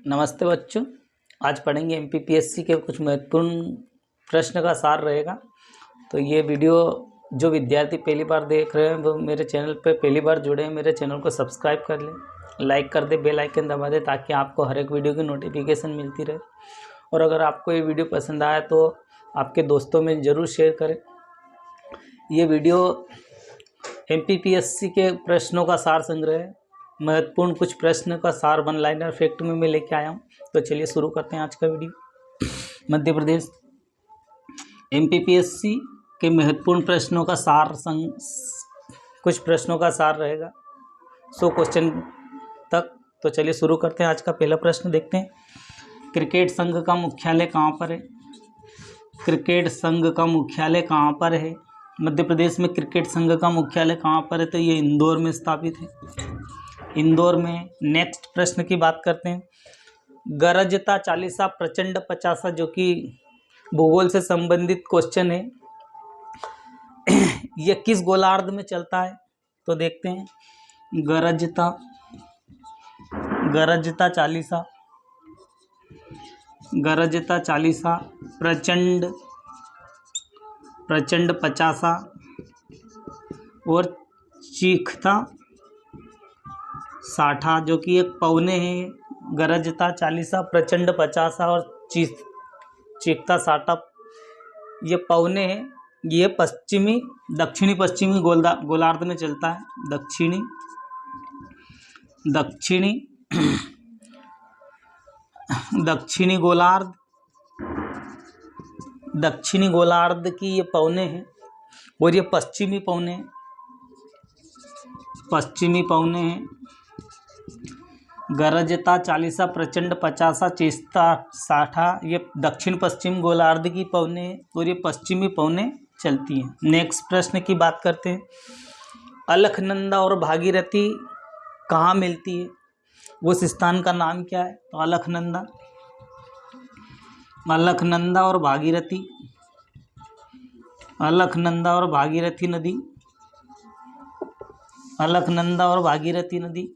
नमस्ते बच्चों। आज पढ़ेंगे एमपीपीएससी के कुछ महत्वपूर्ण प्रश्न का सार रहेगा। तो ये वीडियो जो विद्यार्थी पहली बार देख रहे हैं वो मेरे चैनल पे पहली बार जुड़े हैं, मेरे चैनल को सब्सक्राइब कर लें, लाइक कर दे, बेल आइकन दबा दे ताकि आपको हर एक वीडियो की नोटिफिकेशन मिलती रहे। और अगर आपको ये वीडियो पसंद आया तो आपके दोस्तों में ज़रूर शेयर करें। ये वीडियो एमपीपीएससी के प्रश्नों का सार संग्रह है। महत्वपूर्ण कुछ प्रश्न का सार वन लाइनर फैक्ट में मैं लेके आया हूँ। तो चलिए शुरू करते हैं आज का वीडियो। मध्य प्रदेश एमपीपीएससी के महत्वपूर्ण प्रश्नों का सार कुछ प्रश्नों का सार रहेगा 100 क्वेश्चन तक। तो चलिए शुरू करते हैं। आज का पहला प्रश्न देखते हैं। क्रिकेट संघ का मुख्यालय कहाँ पर है? क्रिकेट संघ का मुख्यालय कहाँ पर है? मध्य प्रदेश में क्रिकेट संघ का मुख्यालय कहाँ पर है? तो ये इंदौर में स्थापित है, इंदौर में। नेक्स्ट प्रश्न की बात करते हैं। गरजता चालीसा प्रचंड पचासा, जो कि भूगोल से संबंधित क्वेश्चन है, यह किस गोलार्ध में चलता है? तो देखते हैं। गरजता चालीसा प्रचंड पचासा और चीखता साठा, जो कि एक पौने हैं। गरजता चालीसा प्रचंड पचासा और चीखता साठा ये पौने हैं। ये दक्षिणी पश्चिमी गोलार्ध में चलता है। दक्षिणी गोलार्ध की ये पौने हैं और ये पश्चिमी पौने हैं। गरजता चालीसा प्रचंड पचासा चीखता साठा ये दक्षिण पश्चिम गोलार्ध की पौने हैं और ये पश्चिमी पौने चलती हैं। नेक्स्ट प्रश्न की बात करते हैं। अलकनंदा और भागीरथी कहाँ मिलती है? उस स्थान का नाम क्या है? तो अलकनंदा और भागीरथी नदी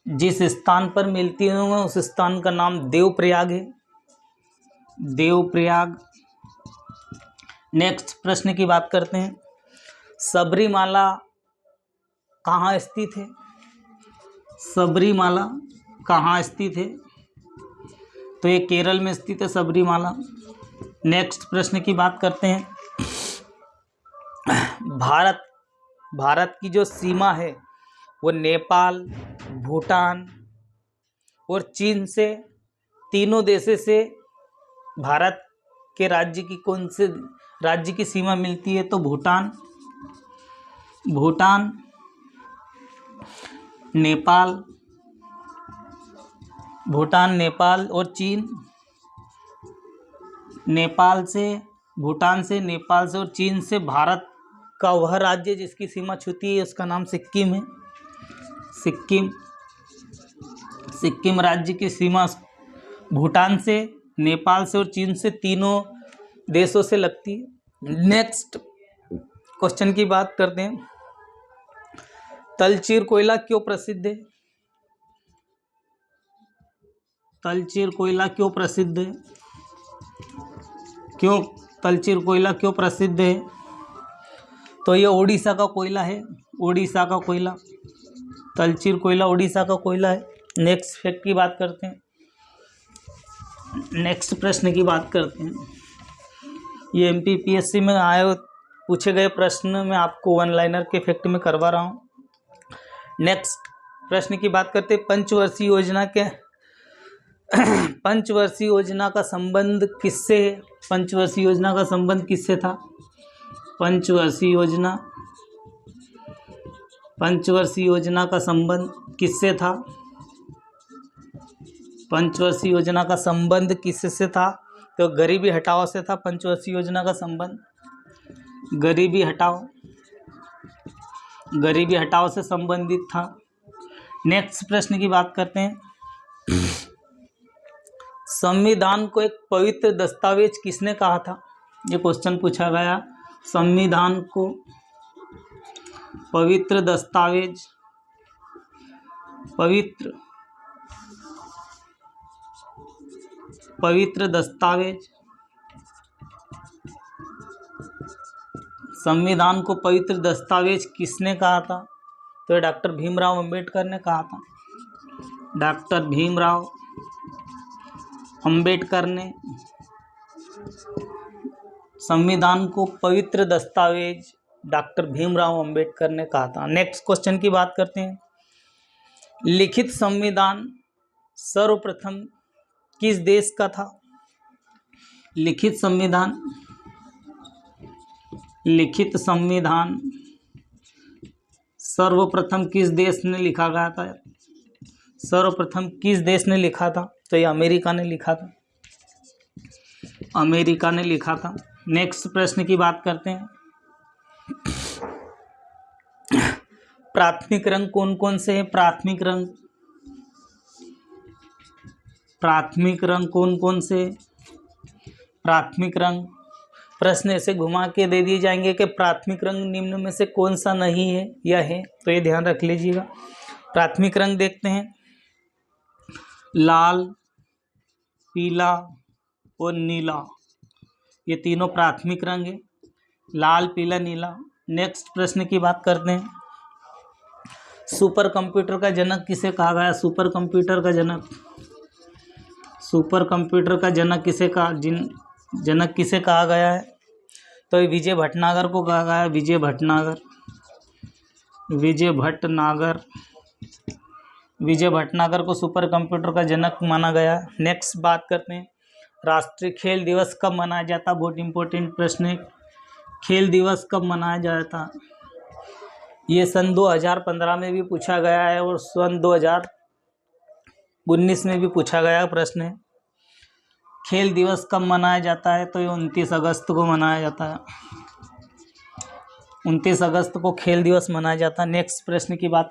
जिस स्थान पर मिलती है उस स्थान का नाम देवप्रयाग है। नेक्स्ट प्रश्न की बात करते हैं। सबरीमाला कहाँ स्थित है? तो ये केरल में स्थित है सबरीमाला। नेक्स्ट प्रश्न की बात करते हैं। भारत की जो सीमा है वो नेपाल, भूटान और चीन से, तीनों देशों से भारत के राज्य की कौन से राज्य की सीमा मिलती है? तो भूटान, नेपाल और चीन। भूटान से, नेपाल से और चीन से भारत का वह राज्य जिसकी सीमा छूती है उसका नाम सिक्किम है। सिक्किम राज्य की सीमा भूटान से, नेपाल से और चीन से, तीनों देशों से लगती है। नेक्स्ट क्वेश्चन की बात करते हैं। तलचीर कोयला क्यों प्रसिद्ध है? तलचीर कोयला क्यों प्रसिद्ध है? तो ये ओडिशा का कोयला है। तलचीर कोयला ओडिशा का कोयला है। नेक्स्ट फैक्ट की बात करते हैं। नेक्स्ट प्रश्न की बात करते हैं। ये एमपीपीएससी में पूछे गए प्रश्न में आपको वन लाइनर के फैक्ट में करवा रहा हूँ। नेक्स्ट प्रश्न की बात करते हैं। पंचवर्षीय योजना का संबंध किससे है? पंचवर्षीय योजना का संबंध किससे था? पंचवर्षीय योजना का संबंध किससे था? पंचवर्षीय योजना का संबंध किससे था? तो गरीबी हटाओ से था। पंचवर्षीय योजना का संबंध गरीबी हटाओ से संबंधित था। नेक्स्ट प्रश्न की बात करते हैं। संविधान को एक पवित्र दस्तावेज किसने कहा था? ये क्वेश्चन पूछा गया। संविधान को पवित्र दस्तावेज पवित्र दस्तावेज। संविधान को पवित्र दस्तावेज किसने कहा था? तो ये डॉक्टर भीमराव अंबेडकर ने कहा था। डॉक्टर भीमराव अंबेडकर ने संविधान को पवित्र दस्तावेज डॉक्टर भीमराव अंबेडकर ने कहा था। नेक्स्ट क्वेश्चन की बात करते हैं। लिखित संविधान सर्वप्रथम किस देश का था? लिखित संविधान सर्वप्रथम किस देश ने लिखा गया था? सर्वप्रथम किस देश ने लिखा था? तो ये अमेरिका ने लिखा था। अमेरिका ने लिखा था। नेक्स्ट प्रश्न की बात करते हैं। प्राथमिक रंग कौन कौन से हैं? प्राथमिक रंग कौन कौन से? प्राथमिक रंग प्रश्न ऐसे घुमा के दे दिए जाएंगे कि प्राथमिक रंग निम्न में से कौन सा नहीं है या है, तो ये ध्यान रख लीजिएगा। प्राथमिक रंग देखते हैं, लाल, पीला और नीला, ये तीनों प्राथमिक रंग है, लाल, पीला, नीला। नेक्स्ट प्रश्न की बात करते हैं। सुपर कंप्यूटर का जनक किसे कहा गया? सुपर कंप्यूटर का जनक किसे कहा गया है? तो विजय भटनागर को कहा गया है। विजय भटनागर को सुपर कंप्यूटर का जनक माना गया। नेक्स्ट बात करते हैं, राष्ट्रीय खेल दिवस कब मनाया जाता? बहुत इंपॉर्टेंट प्रश्न है। खेल दिवस कब मनाया जाता? ये सन 2015 में भी पूछा गया है और सन 2019 में भी पूछा गया प्रश्न है। खेल दिवस कब मनाया जाता है? तो ये 29 अगस्त को मनाया जाता है। 29 अगस्त को खेल दिवस मनाया जाता है। नेक्स्ट प्रश्न की बात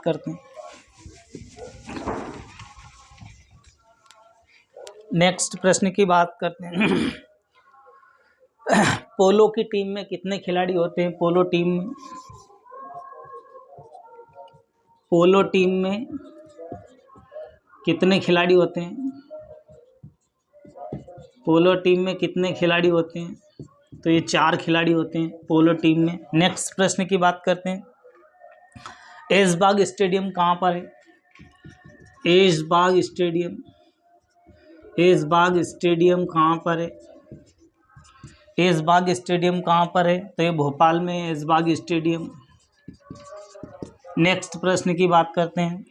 करते हैं। पोलो की टीम में कितने खिलाड़ी होते हैं? पोलो टीम में कितने खिलाड़ी होते हैं? पोलो टीम में कितने खिलाड़ी होते हैं? तो ये 4 खिलाड़ी होते हैं पोलो टीम में। नेक्स्ट प्रश्न की बात करते हैं। ऐशबाग स्टेडियम कहाँ पर है? ऐशबाग स्टेडियम कहाँ पर है? ऐशबाग स्टेडियम कहाँ पर है? तो ये भोपाल में है ऐशबाग स्टेडियम। नेक्स्ट प्रश्न की बात करते हैं।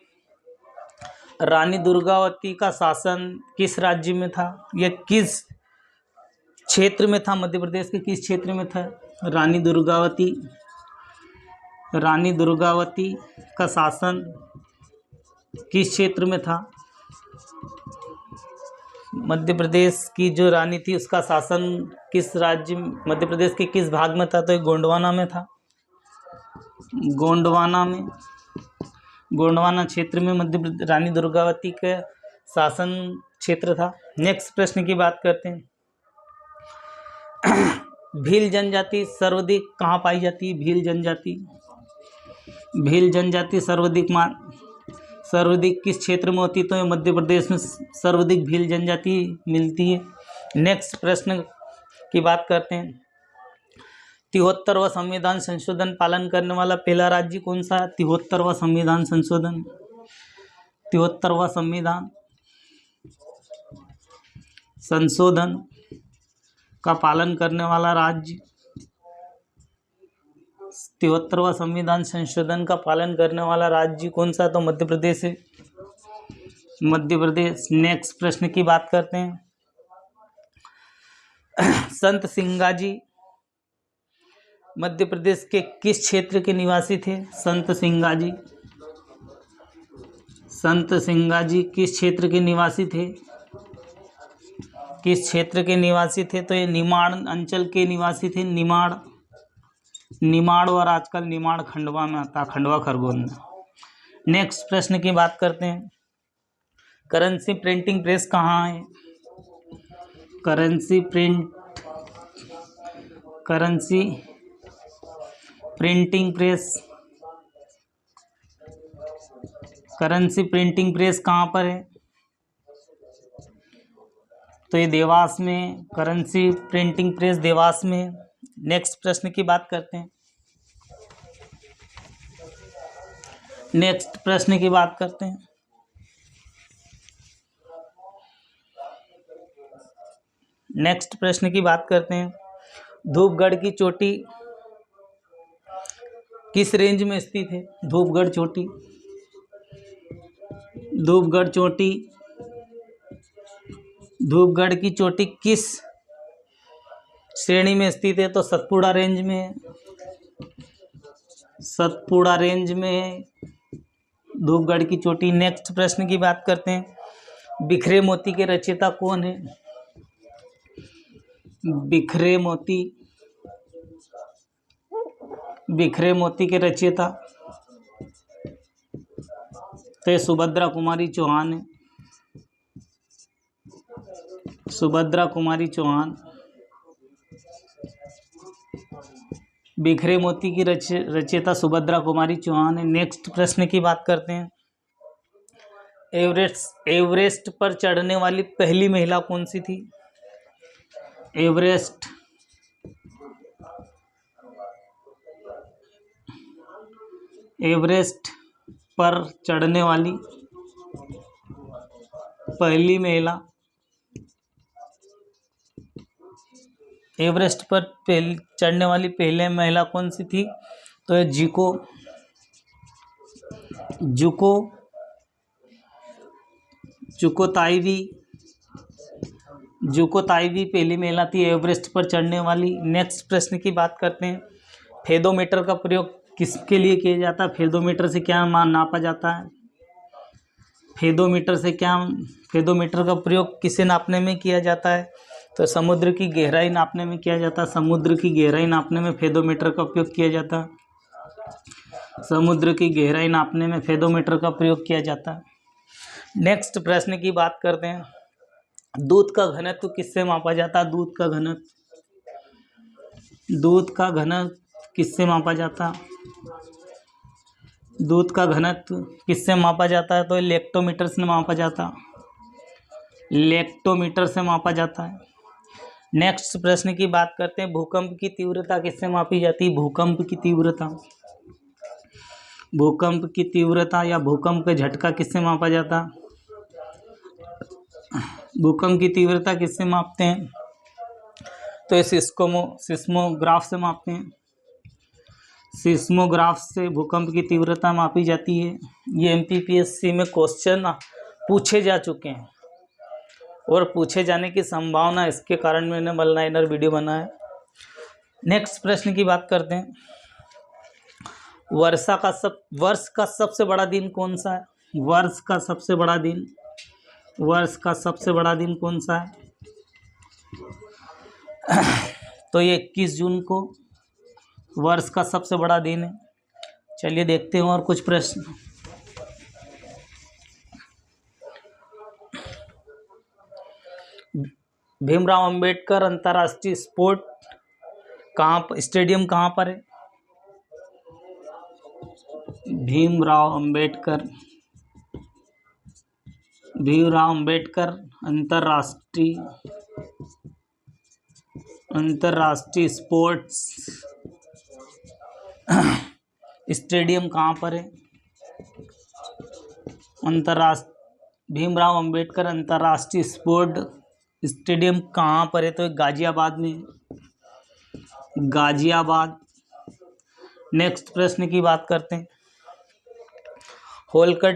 रानी दुर्गावती का शासन किस राज्य में था? यह किस क्षेत्र में था? मध्य प्रदेश के किस क्षेत्र में था रानी दुर्गावती का शासन किस क्षेत्र में था? मध्य प्रदेश की जो रानी थी उसका शासन किस राज्य, मध्य प्रदेश के किस भाग में था? तो ये गोंडवाना में था। गोंडवाना क्षेत्र में रानी दुर्गावती का शासन क्षेत्र था। नेक्स्ट प्रश्न की बात करते हैं। भील जनजाति सर्वाधिक कहाँ पाई जाती है? भील जनजाति सर्वाधिक किस क्षेत्र में होती है? तो मध्य प्रदेश में सर्वाधिक भील जनजाति मिलती है। नेक्स्ट प्रश्न की बात करते हैं। 73वां संविधान संशोधन पालन करने वाला पहला राज्य कौन सा है? 73वां संविधान संशोधन का पालन करने वाला राज्य, 73वां संविधान संशोधन का पालन करने वाला राज्य कौन सा? तो मध्य प्रदेश है। नेक्स्ट प्रश्न की बात करते हैं। संत सिंगाजी मध्य प्रदेश के किस क्षेत्र के निवासी थे? संत सिंगाजी किस क्षेत्र के निवासी थे? तो ये निमाड़ अंचल के निवासी थे। निमाड़ और आजकल निमाड़ खंडवा में आता, खंडवा खरगोन में। नेक्स्ट प्रश्न की बात करते हैं। करेंसी प्रिंटिंग प्रेस कहाँ है? Currency printing press currency printing press कहाँ पर है? तो ये देवास में, करेंसी प्रिंटिंग प्रेस देवास में। नेक्स्ट प्रश्न की बात करते हैं। नेक्स्ट प्रश्न की बात करते हैं। नेक्स्ट प्रश्न की बात करते हैं। धूपगढ़ की चोटी किस रेंज में स्थित है? धूपगढ़ चोटी, धूपगढ़ चोटी, धूपगढ़ की चोटी किस श्रेणी में स्थित है? तो सतपुड़ा रेंज में है, सतपुड़ा रेंज में है धूपगढ़ की चोटी। नेक्स्ट प्रश्न की बात करते हैं। बिखरे मोती के रचयिता कौन है? बिखरे मोती, बिखरे मोती के रचयिता तो सुभद्रा कुमारी चौहान है, सुभद्रा कुमारी चौहान। बिखरे मोती की रचयिता सुभद्रा कुमारी चौहान है। नेक्स्ट प्रश्न की बात करते हैं। एवरेस्ट पर चढ़ने वाली पहली महिला कौन सी थी? एवरेस्ट, एवरेस्ट पर चढ़ने वाली पहली महिला, एवरेस्ट पर चढ़ने वाली पहले महिला कौन सी थी? तो ये जुको, जुको, जुको ताइवी, जुको ताइवी पहली महिला थी एवरेस्ट पर चढ़ने वाली। नेक्स्ट प्रश्न की बात करते हैं। फेदोमीटर का प्रयोग किसके लिए किया जाता है? फेदोमीटर से क्या मान नापा जाता है? फेदोमीटर से क्या, फेदोमीटर का प्रयोग किसे नापने में किया जाता है? तो समुद्र की गहराई नापने में किया जाता है। समुद्र की गहराई नापने में फेदोमीटर का उपयोग किया जाता है। समुद्र की गहराई नापने में फेदोमीटर का प्रयोग किया जाता है। नेक्स्ट प्रश्न की बात करते हैं। दूध का घनत्व किससे मापा जाता है? दूध का घनत्व, दूध का घनत्व किससे मापा जाता है? दूध का घनत्व किससे मापा जाता है? तो लैक्टोमीटर से मापा जाता, लैक्टोमीटर से मापा जाता है। नेक्स्ट प्रश्न की बात करते हैं। भूकंप की तीव्रता किससे मापी जाती है? भूकंप की तीव्रता, भूकंप की तीव्रता या भूकंप का झटका किससे मापा जाता? भूकंप की तीव्रता किससे मापते हैं? तो सिस्मोग्राफ से मापते हैं। सिस्मोग्राफ से भूकंप की तीव्रता मापी जाती है। ये एमपीपीएससी में क्वेश्चन पूछे जा चुके हैं और पूछे जाने की संभावना, इसके कारण मैंने वन लाइनर वीडियो बनाया। नेक्स्ट प्रश्न की बात करते हैं। वर्ष का सबसे बड़ा दिन कौन सा है? वर्ष का सबसे बड़ा दिन, वर्ष का सबसे बड़ा दिन कौन सा है? तो ये 21 जून को वर्ष का सबसे बड़ा दिन है। चलिए देखते हैं और कुछ प्रश्न। भीमराव अंबेडकर अंतर्राष्ट्रीय स्पोर्ट स्टेडियम कहाँ पर है? भीमराव अंबेडकर अंतर्राष्ट्रीय स्पोर्ट्स स्टेडियम कहाँ पर है? भीमराव अंबेडकर अंतर्राष्ट्रीय स्पोर्ट स्टेडियम कहाँ पर है? तो गाजियाबाद में, गाजियाबाद। नेक्स्ट प्रश्न की बात करते हैं। होलकर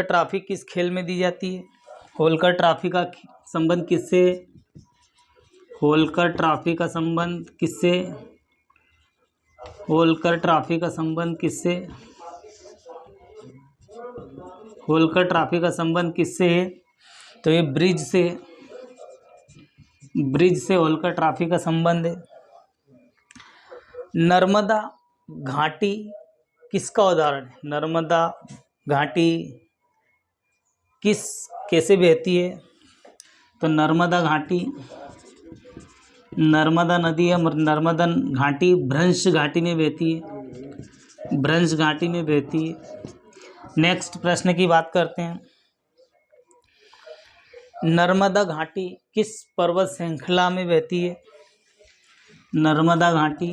ट्रॉफी किस खेल में दी जाती है? होलकर ट्रॉफी का संबंध किससे? होलकर ट्रॉफी का संबंध किससे? होलकर ट्रॉफी का संबंध किससे? होलकर ट्रॉफी का संबंध किससे है? तो ये ब्रिज से, ब्रिज से होलकर ट्रॉफी का संबंध है। नर्मदा घाटी किसका उदाहरण है? नर्मदा घाटी कैसे बहती है? तो नर्मदा घाटी, नर्मदा नदी या नर्मदा घाटी भ्रंश घाटी में बहती है। भ्रंश घाटी में बहती है। नेक्स्ट प्रश्न की बात करते हैं। नर्मदा घाटी किस पर्वत श्रृंखला में बहती है? नर्मदा घाटी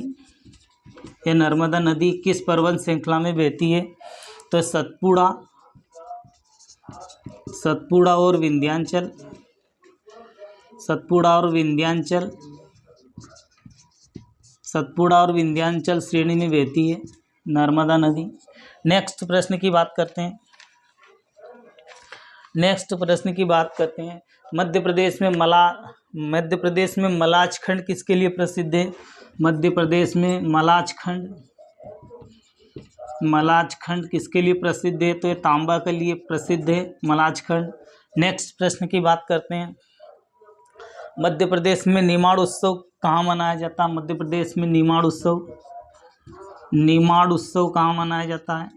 या नर्मदा नदी किस पर्वत श्रृंखला में बहती है? तो सतपुड़ा और विंध्याचल, सतपुड़ा और विंध्याचल श्रेणी में बहती है नर्मदा नदी। नेक्स्ट प्रश्न की बात करते हैं। मध्य प्रदेश में मलाच खंड किसके लिए प्रसिद्ध है? मध्य प्रदेश में मलाच खंड किसके लिए प्रसिद्ध है? तो ये तांबा के लिए प्रसिद्ध है मलाच खंड। नेक्स्ट प्रश्न की बात करते हैं। मध्य प्रदेश में निमाड़ उत्सव कहाँ मनाया जाता है? मध्य प्रदेश में निमाड़ उत्सव कहाँ मनाया जाता है?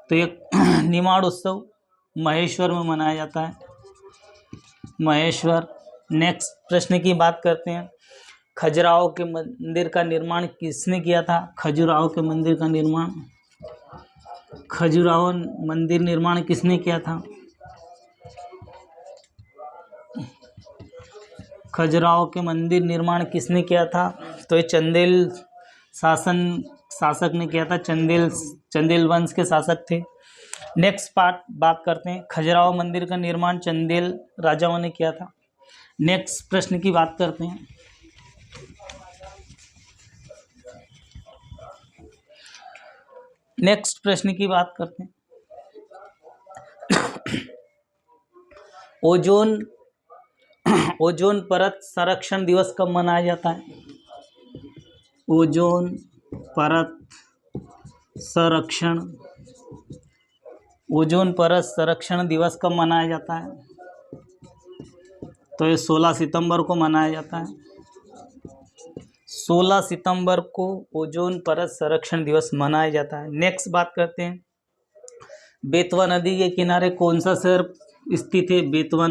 तो ये निमाड़ उत्सव महेश्वर में मनाया जाता है, महेश्वर। नेक्स्ट प्रश्न की बात करते हैं। खजुराहो के मंदिर का निर्माण किसने किया था? खजुराहो मंदिर निर्माण किसने किया था? खजुराहो के मंदिर निर्माण किसने किया था? तो ये चंदेल शासक ने किया था। चंदेल वंश के शासक थे। नेक्स्ट बात करते हैं। खजुराहो मंदिर का निर्माण चंदेल राजाओं ने किया था। नेक्स्ट प्रश्न की बात करते हैं। ओजोन परत संरक्षण दिवस कब मनाया जाता है? ओजोन परत संरक्षण दिवस कब मनाया जाता है? तो ये 16 सितंबर को मनाया जाता है। 16 सितंबर को ओजोन परत संरक्षण दिवस मनाया जाता है। नेक्स्ट बात करते हैं। बेतवा नदी के किनारे कौन सा शहर स्थित है? बेतवा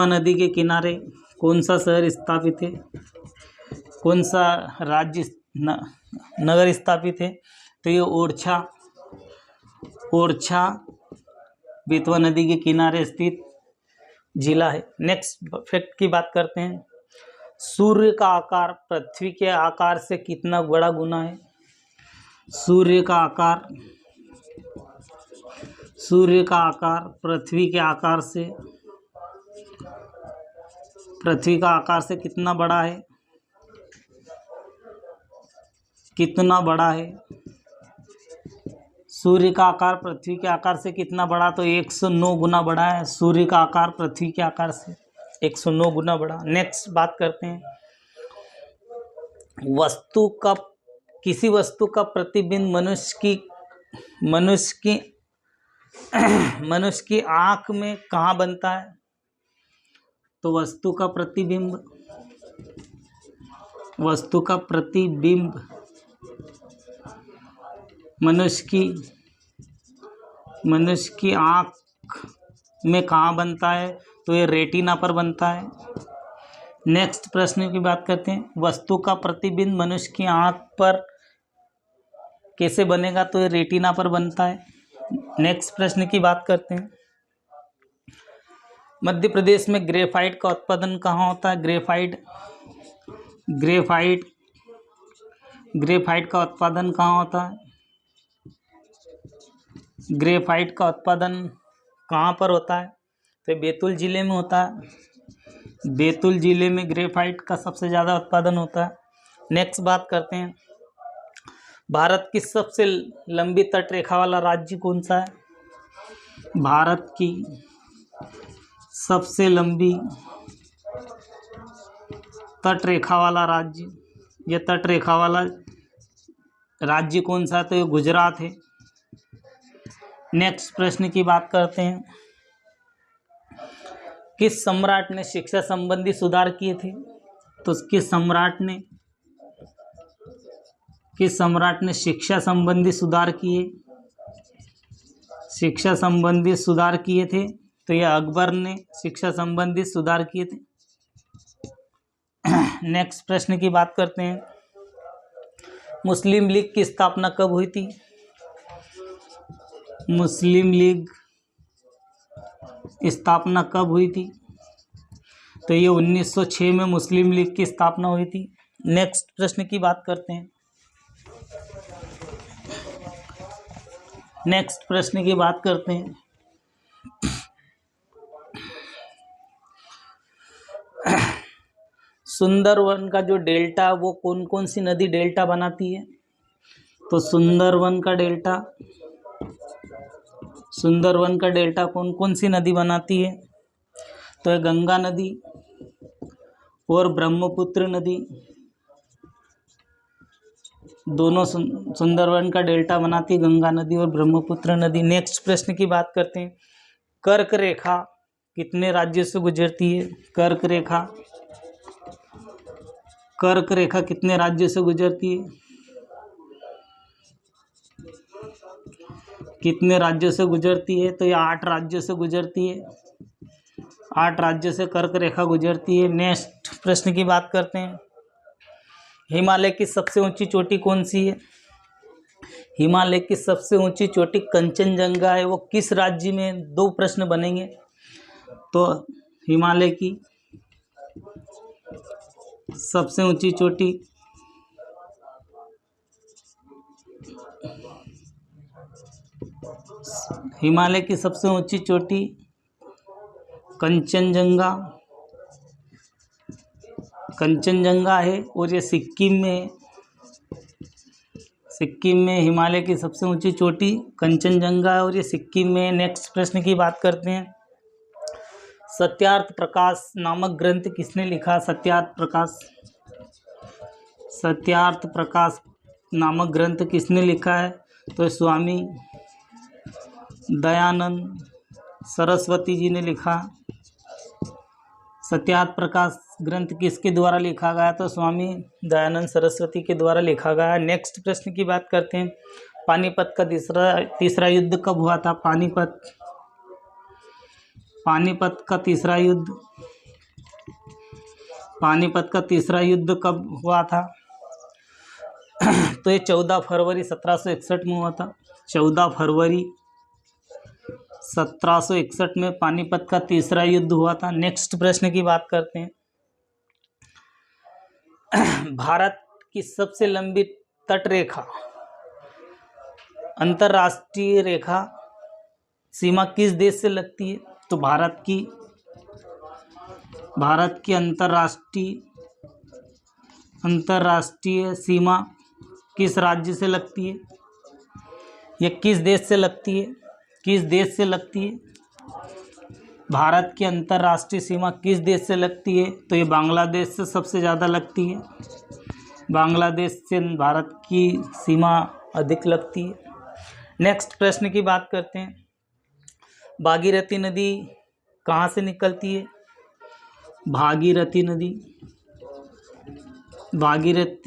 नदी के किनारे कौन सा शहर स्थापित है? कौन सा राज्य नगर स्थापित है? तो ये ओरछा बेतवा नदी के किनारे स्थित जिला है। नेक्स्ट फैक्ट की बात करते हैं। सूर्य का आकार पृथ्वी के आकार से कितना बड़ा गुना है? सूर्य का आकार पृथ्वी के आकार से कितना बड़ा है? सूर्य का आकार पृथ्वी के आकार से कितना बड़ा? तो 109 गुना बड़ा है। सूर्य का आकार पृथ्वी के आकार से 109 गुना बड़ा। नेक्स्ट बात करते हैं। किसी वस्तु का प्रतिबिंब मनुष्य की आँख में कहाँ बनता है? तो वस्तु का प्रतिबिंब मनुष्य की आँख में कहाँ बनता है? तो ये रेटिना पर बनता है। नेक्स्ट प्रश्न की बात करते हैं। वस्तु का प्रतिबिंब मनुष्य की आँख पर कैसे बनेगा? तो ये रेटिना पर बनता है। नेक्स्ट प्रश्न की बात करते हैं। मध्य प्रदेश में ग्रेफाइट का उत्पादन कहाँ होता है? ग्रेफाइट का उत्पादन कहाँ होता है? ग्रेफाइट का उत्पादन कहाँ पर होता है? तो बैतूल जिले में होता है। बैतूल जिले में ग्रेफाइट का सबसे ज़्यादा उत्पादन होता है। नेक्स्ट बात करते हैं। भारत की सबसे लंबी तटरेखा वाला राज्य कौन सा है? भारत की सबसे लंबी तटरेखा वाला राज्य कौन सा है? तो ये गुजरात है। नेक्स्ट प्रश्न की बात करते हैं। किस सम्राट ने शिक्षा संबंधी सुधार किए थे? तो किस सम्राट ने शिक्षा संबंधी सुधार किए थे? तो यह अकबर ने शिक्षा संबंधी सुधार किए थे। नेक्स्ट प्रश्न की बात करते हैं। मुस्लिम लीग की स्थापना कब हुई थी? मुस्लिम लीग स्थापना कब हुई थी? तो ये 1906 में मुस्लिम लीग की स्थापना हुई थी। नेक्स्ट प्रश्न की बात करते हैं। नेक्स्ट प्रश्न की बात करते हैं। सुंदरवन का जो डेल्टा वो कौन कौन सी नदी डेल्टा बनाती है? तो सुंदरवन का डेल्टा कौन कौन सी नदी बनाती है? तो है गंगा नदी और ब्रह्मपुत्र नदी, दोनों सुंदरवन का डेल्टा बनाती है, गंगा नदी और ब्रह्मपुत्र नदी। नेक्स्ट प्रश्न की बात करते हैं। कर्क रेखा कितने राज्यों से गुजरती है? कर्क रेखा कितने राज्यों से गुजरती है? कितने राज्यों से गुजरती है? तो ये 8 राज्यों से गुजरती है। 8 राज्यों से कर्क रेखा गुजरती है। नेक्स्ट प्रश्न की बात करते हैं। हिमालय की सबसे ऊंची चोटी कौन सी है? हिमालय की सबसे ऊंची चोटी कंचनजंगा है। वो किस राज्य में? 2 प्रश्न बनेंगे। तो हिमालय की सबसे ऊंची चोटी कंचनजंगा है और ये सिक्किम में हिमालय की सबसे ऊंची चोटी कंचनजंगा है और ये सिक्किम में। नेक्स्ट प्रश्न की बात करते हैं। सत्यार्थ प्रकाश नामक ग्रंथ किसने लिखा? सत्यार्थ प्रकाश नामक ग्रंथ किसने लिखा है? तो स्वामी दयानंद सरस्वती जी ने लिखा। सत्यार्थ प्रकाश ग्रंथ किसके द्वारा लिखा गया? तो स्वामी दयानंद सरस्वती के द्वारा लिखा गया। नेक्स्ट प्रश्न की बात करते हैं। पानीपत का तीसरा युद्ध कब हुआ था? पानीपत का तीसरा युद्ध कब हुआ था? तो ये 14 फरवरी 1761 में हुआ था। 14 फरवरी 1761 में पानीपत का तीसरा युद्ध हुआ था। नेक्स्ट प्रश्न की बात करते हैं। भारत की सबसे लंबी तट रेखा, अंतर्राष्ट्रीय रेखा सीमा किस देश से लगती है? तो भारत की अंतर्राष्ट्रीय सीमा किस राज्य से लगती है? ये किस देश से लगती है? भारत की अंतर्राष्ट्रीय सीमा किस देश से लगती है? तो ये बांग्लादेश से सबसे ज़्यादा लगती है। बांग्लादेश से भारत की सीमा अधिक लगती है। नेक्स्ट प्रश्न की बात करते हैं। भागीरथी नदी कहाँ से निकलती है? भागीरथी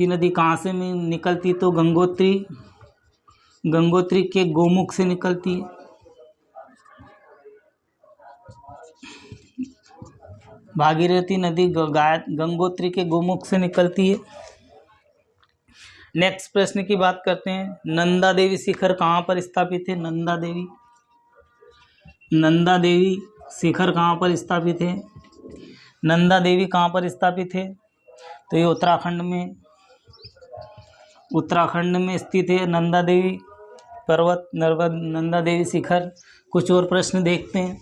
नदी कहाँ से निकलती? तो गंगोत्री के गोमुख से निकलती है। भागीरथी नदी गंगोत्री के गोमुख से निकलती है। नेक्स्ट प्रश्न की बात करते हैं। नंदा देवी शिखर कहाँ पर स्थापित है? नंदा देवी शिखर कहाँ पर स्थापित है? नंदा देवी कहाँ पर स्थापित है? तो ये उत्तराखंड में स्थित है नंदा देवी पर्वत, नंदा देवी शिखर। कुछ और प्रश्न देखते हैं।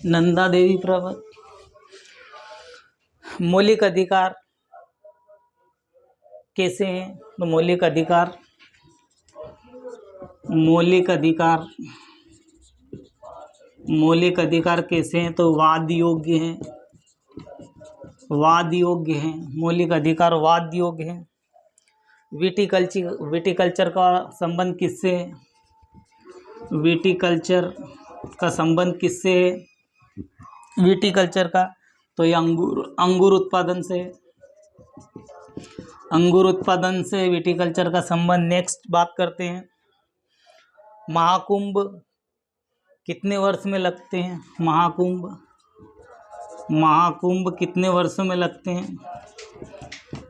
नंदा देवी पर्वत। मौलिक अधिकार कैसे हैं? तो मौलिक अधिकार कैसे हैं? तो वाद योग्य हैं। मौलिक अधिकार वाद योग्य हैं। विटिकल्चर का संबंध किससे है? विटिकल्चर का तो ये अंगूर उत्पादन से विटिकल्चर का संबंध। नेक्स्ट बात करते हैं। महाकुंभ कितने वर्ष में लगते हैं? महाकुंभ कितने वर्षों में लगते हैं?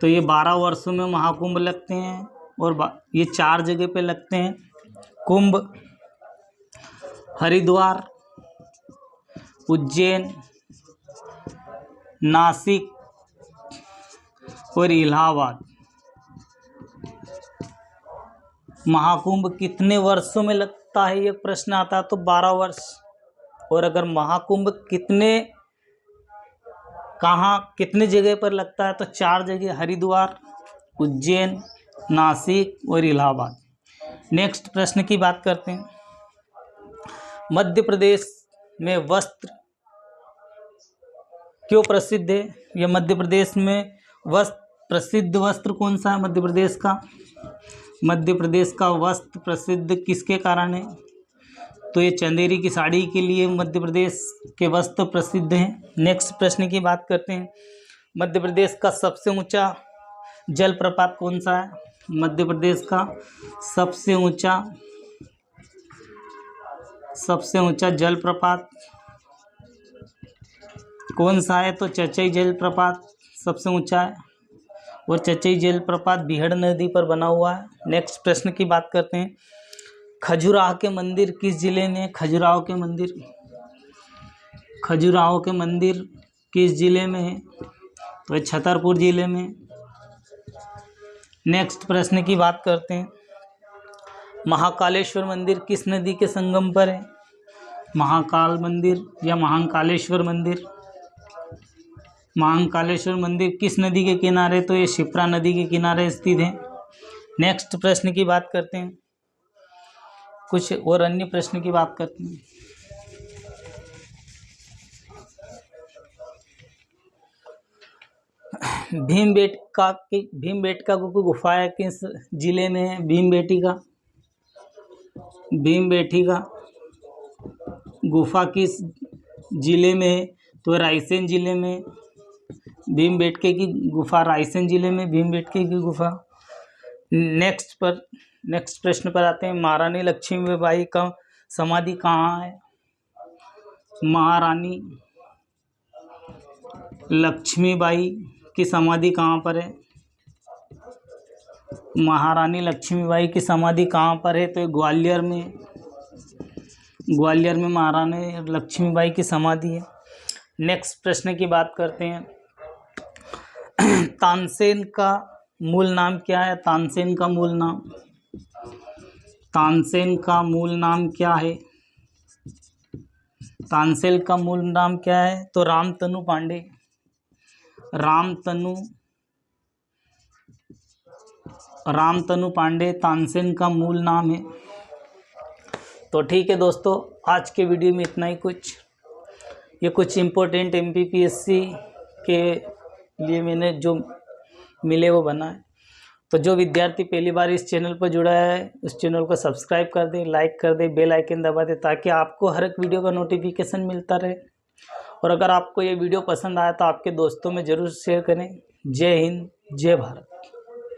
तो ये 12 वर्षों में महाकुंभ लगते हैं और ये 4 जगह पे लगते हैं। कुंभ, हरिद्वार, उज्जैन, नासिक और इलाहाबाद। महाकुंभ कितने वर्षों में लगता है, ये प्रश्न आता है तो 12 वर्ष। और अगर महाकुंभ कितने जगह पर लगता है तो 4 जगह, हरिद्वार, उज्जैन, नासिक और इलाहाबाद। नेक्स्ट प्रश्न की बात करते हैं। मध्य प्रदेश में वस्त्र क्यों प्रसिद्ध है? यह मध्य प्रदेश में प्रसिद्ध वस्त्र कौन सा है मध्य प्रदेश का? मध्य प्रदेश का वस्त्र प्रसिद्ध किसके कारण है? तो ये चंदेरी की साड़ी के लिए मध्य प्रदेश के वस्त्र प्रसिद्ध हैं। नेक्स्ट प्रश्न की बात करते हैं। मध्य प्रदेश का सबसे ऊंचा जलप्रपात कौन सा है? मध्य प्रदेश का सबसे ऊंचा जलप्रपात कौन सा है? तो चचई जलप्रपात सबसे ऊंचा है और चचई जलप्रपात बिहड़ नदी पर बना हुआ है। नेक्स्ट प्रश्न की बात करते हैं। खजुराहो के मंदिर किस जिले में? खजुराहो के मंदिर किस जिले में है? तो छतरपुर जिले में। नेक्स्ट प्रश्न की बात करते हैं। महाकालेश्वर मंदिर किस नदी के संगम पर है? महाकाल मंदिर या महाकालेश्वर मंदिर? महाकालेश्वर मंदिर किस नदी के किनारे? तो ये शिप्रा नदी के किनारे स्थित है। नेक्स्ट प्रश्न की बात करते हैं। कुछ और अन्य प्रश्न की बात करते हैं। भीमबेटका की गुफा है किस जिले में है? भीमबेटका गुफा किस जिले में है? तो रायसेन जिले में। भीमबेटके की गुफा रायसेन जिले में, भीमबेटके की गुफा। नेक्स्ट प्रश्न पर आते हैं। महारानी लक्ष्मीबाई का समाधि कहाँ है? महारानी लक्ष्मीबाई की समाधि कहाँ पर है? महारानी लक्ष्मीबाई की समाधि कहाँ पर है? तो ग्वालियर में महारानी लक्ष्मीबाई की समाधि है। नेक्स्ट प्रश्न की बात करते हैं। तानसेन का मूल नाम क्या है? तानसेन का मूल नाम क्या है? तानसेन का मूल नाम क्या है? तो रामतनु पांडे तानसेन का मूल नाम है। तो ठीक है दोस्तों, आज के वीडियो में इतना ही ये कुछ इम्पोर्टेंट MPPSC के लिए मैंने जो मिले वो बनाए। तो जो विद्यार्थी पहली बार इस चैनल पर जुड़ा है उस चैनल को सब्सक्राइब कर दे, लाइक कर दे, बेल आइकन दबा दे ताकि आपको हर एक वीडियो का नोटिफिकेशन मिलता रहे। और अगर आपको ये वीडियो पसंद आया तो आपके दोस्तों में ज़रूर शेयर करें। जय हिंद, जय भारत।